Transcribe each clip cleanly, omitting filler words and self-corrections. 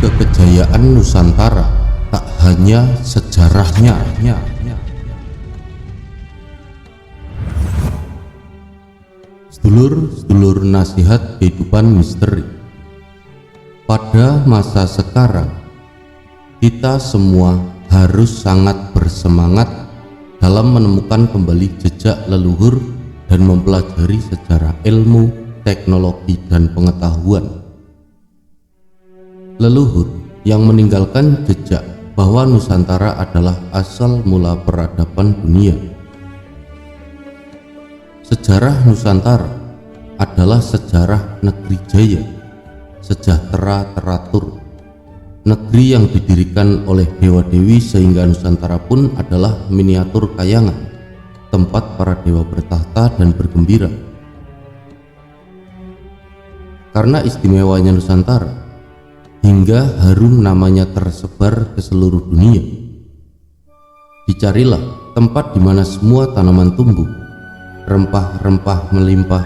Kekejayaan Nusantara tak hanya sejarahnya. Sedulur-sedulur nasihat kehidupan misteri. Pada masa sekarang, kita semua harus sangat bersemangat dalam menemukan kembali jejak leluhur dan mempelajari sejarah ilmu, teknologi, dan pengetahuan. Leluhur yang meninggalkan jejak bahwa Nusantara adalah asal mula peradaban dunia. Sejarah Nusantara adalah sejarah negeri jaya, sejahtera teratur, negeri yang didirikan oleh dewa-dewi sehingga Nusantara pun adalah miniatur kayangan, tempat para dewa bertahta dan bergembira. Karena istimewanya Nusantara, hingga harum namanya tersebar ke seluruh dunia. Dicarilah tempat di mana semua tanaman tumbuh, rempah-rempah melimpah,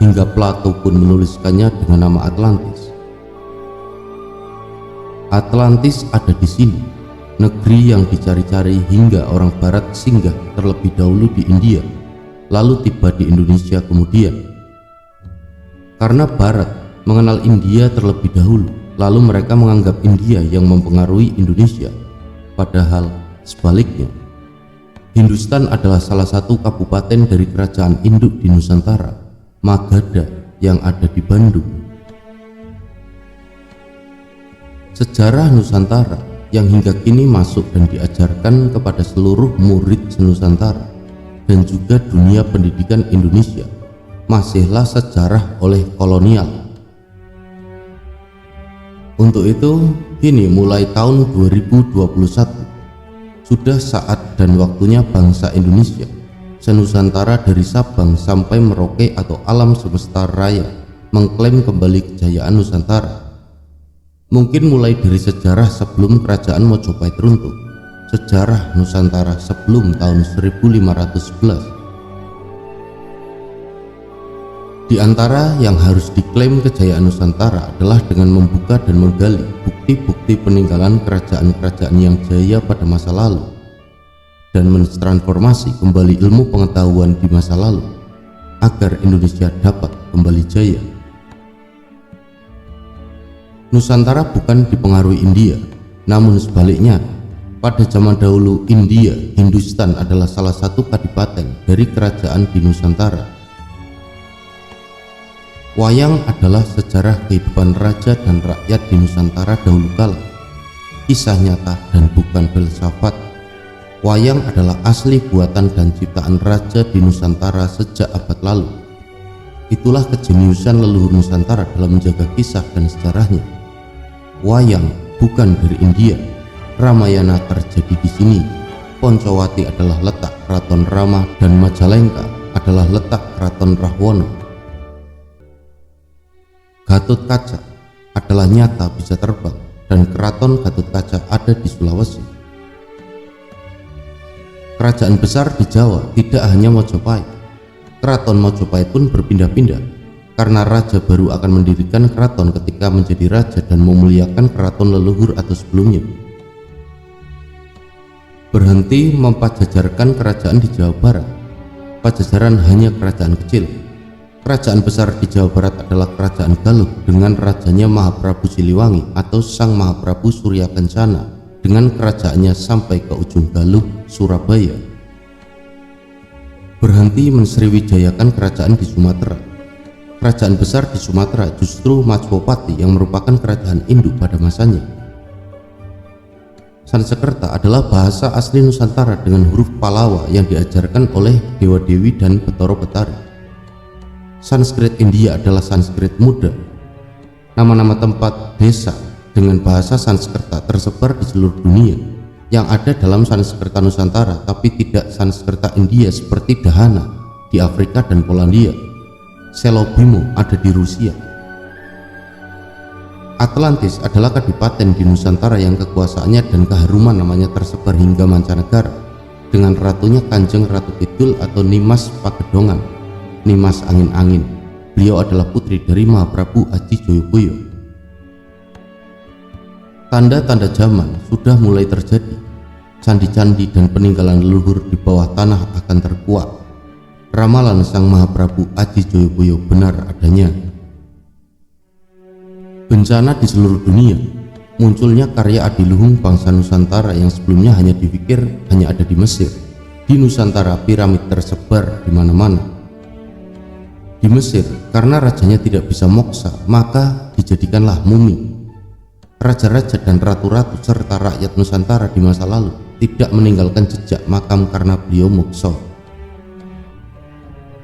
hingga Plato pun menuliskannya dengan nama Atlantis. Atlantis ada di sini, negeri yang dicari-cari hingga orang barat singgah terlebih dahulu di India, lalu tiba di Indonesia kemudian. Karena barat mengenal India terlebih dahulu, lalu mereka menganggap India yang mempengaruhi Indonesia, padahal sebaliknya. Hindustan adalah salah satu kabupaten dari kerajaan induk di Nusantara, Magadha, yang ada di Bandung. Sejarah Nusantara yang hingga kini masuk dan diajarkan kepada seluruh murid senusantara dan juga dunia pendidikan Indonesia masihlah sejarah oleh kolonial. Untuk itu, kini mulai tahun 2021 sudah saat dan waktunya bangsa Indonesia senusantara dari Sabang sampai Merauke atau alam semesta raya mengklaim kembali kejayaan Nusantara. Mungkin mulai dari sejarah sebelum kerajaan Mojopahit runtuh, sejarah Nusantara sebelum tahun 1511. Di antara yang harus diklaim kejayaan Nusantara adalah dengan membuka dan menggali bukti-bukti peninggalan kerajaan-kerajaan yang jaya pada masa lalu dan mentransformasi kembali ilmu pengetahuan di masa lalu agar Indonesia dapat kembali jaya. Nusantara bukan dipengaruhi India, namun sebaliknya. Pada zaman dahulu India, Hindustan adalah salah satu kadipaten dari kerajaan di Nusantara. Wayang adalah sejarah kehidupan raja dan rakyat di Nusantara dahulu kala. Kisah nyata dan bukan filsafat. Wayang adalah asli buatan dan ciptaan raja di Nusantara sejak abad lalu. Itulah kejeniusan leluhur Nusantara dalam menjaga kisah dan sejarahnya. Wayang bukan dari India. Ramayana terjadi di sini. Poncowati adalah letak keraton Rama dan Majalengka adalah letak keraton Rahwana. Gatotkaca adalah nyata bisa terbang dan keraton Gatotkaca ada di Sulawesi. Kerajaan besar di Jawa tidak hanya Mojopahit. Keraton Mojopahit pun berpindah-pindah karena raja baru akan mendirikan keraton ketika menjadi raja dan memuliakan keraton leluhur atau sebelumnya. Berhenti mempajajarkan kerajaan di Jawa Barat. Pajajaran hanya kerajaan kecil. Kerajaan besar di Jawa Barat adalah Kerajaan Galuh dengan rajanya Mahaprabu Siliwangi atau Sang Mahaprabu Surya Kencana dengan kerajaannya sampai ke ujung Galuh, Surabaya. Berhenti mensriwijayakan kerajaan di Sumatera. Kerajaan besar di Sumatera justru Majapahit yang merupakan kerajaan induk pada masanya. Sanskerta adalah bahasa asli Nusantara dengan huruf Palawa yang diajarkan oleh dewa-dewi dan Betara Betari. Sanskrit India adalah Sanskrit muda. Nama-nama tempat, desa dengan bahasa Sanskerta tersebar di seluruh dunia yang ada dalam Sanskerta Nusantara tapi tidak Sanskerta India seperti Dahana di Afrika dan Polandia. Selobimo ada di Rusia. Atlantis adalah kadipaten di Nusantara yang kekuasaannya dan keharuman namanya tersebar hingga mancanegara dengan ratunya Kanjeng Ratu Kidul atau Nimas Pagedongan, Nimas Angin-Angin. Beliau adalah putri dari Mahaprabu Aji Joyoboyo. Tanda-tanda zaman sudah mulai terjadi. Candi-candi dan peninggalan leluhur di bawah tanah akan terkuak. Ramalan Sang Mahaprabu Aji Joyoboyo benar adanya. Bencana di seluruh dunia. Munculnya karya adiluhung bangsa Nusantara yang sebelumnya hanya dipikir hanya ada di Mesir. Di Nusantara piramid tersebar di mana-mana. Di Mesir, karena rajanya tidak bisa moksa, maka dijadikanlah mumi. Raja-raja dan ratu-ratu serta rakyat Nusantara di masa lalu tidak meninggalkan jejak makam karena beliau moksa.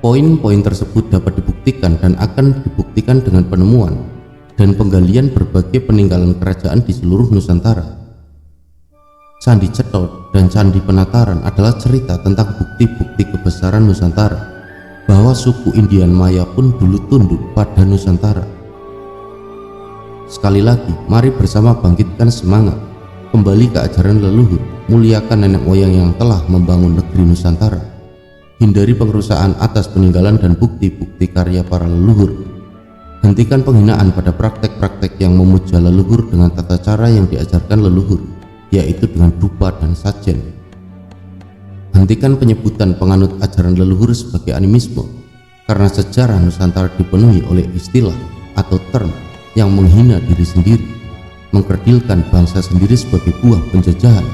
Poin-poin tersebut dapat dibuktikan dan akan dibuktikan dengan penemuan dan penggalian berbagai peninggalan kerajaan di seluruh Nusantara. Candi Cetot dan Candi Penataran adalah cerita tentang bukti-bukti kebesaran Nusantara, bahwa suku Indian Maya pun dulu tunduk pada Nusantara. Sekali lagi, mari bersama bangkitkan semangat, kembali ke ajaran leluhur, muliakan nenek moyang yang telah membangun negeri Nusantara. Hindari pengerusakan atas peninggalan dan bukti-bukti karya para leluhur. Hentikan penghinaan pada praktek-praktek yang memuja leluhur dengan tata cara yang diajarkan leluhur, yaitu dengan dupa dan sajen. Hentikan penyebutan penganut ajaran leluhur sebagai animisme, karena sejarah Nusantara dipenuhi oleh istilah atau term yang menghina diri sendiri, mengkerdilkan bangsa sendiri sebagai buah penjajahan.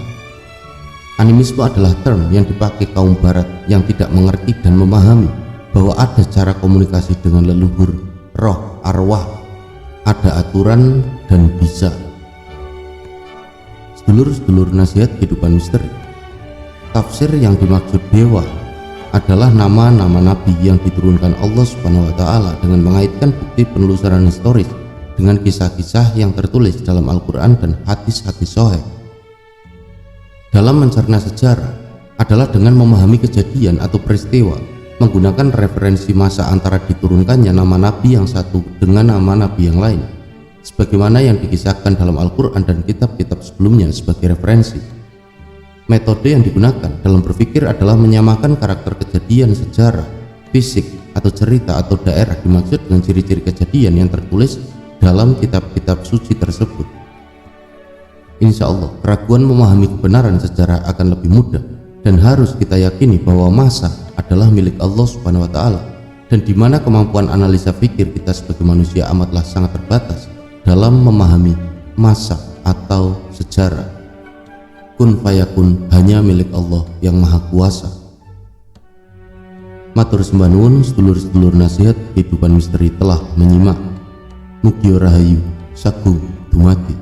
Animisme adalah term yang dipakai kaum barat yang tidak mengerti dan memahami bahwa ada cara komunikasi dengan leluhur, roh, arwah, ada aturan dan bisa. Sedulur-sedulur nasihat kehidupan misteri, tafsir yang dimaksud dewa adalah nama-nama nabi yang diturunkan Allah Subhanahu wa Ta'ala dengan mengaitkan bukti penelusuran historis dengan kisah-kisah yang tertulis dalam Al-Quran dan hadis-hadis sahih. Dalam mencerna sejarah adalah dengan memahami kejadian atau peristiwa menggunakan referensi masa antara diturunkannya nama nabi yang satu dengan nama nabi yang lain, sebagaimana yang dikisahkan dalam Al-Quran dan kitab-kitab sebelumnya sebagai referensi. Metode yang digunakan dalam berpikir adalah menyamakan karakter kejadian sejarah, fisik, atau cerita atau daerah dimaksud dengan ciri-ciri kejadian yang tertulis dalam kitab-kitab suci tersebut. Insya Allah, keraguan memahami kebenaran sejarah akan lebih mudah, dan harus kita yakini bahwa masa adalah milik Allah Subhanahu wa Ta'ala, dan di mana kemampuan analisa pikir kita sebagai manusia amatlah sangat terbatas dalam memahami masa atau sejarah. Kun fayakun hanya milik Allah yang Maha Kuasa. Matur sembah nuwun sedulur-sedulur nasihat kehidupan misteri telah menyimak. Mugi rahayu sagung dumadi.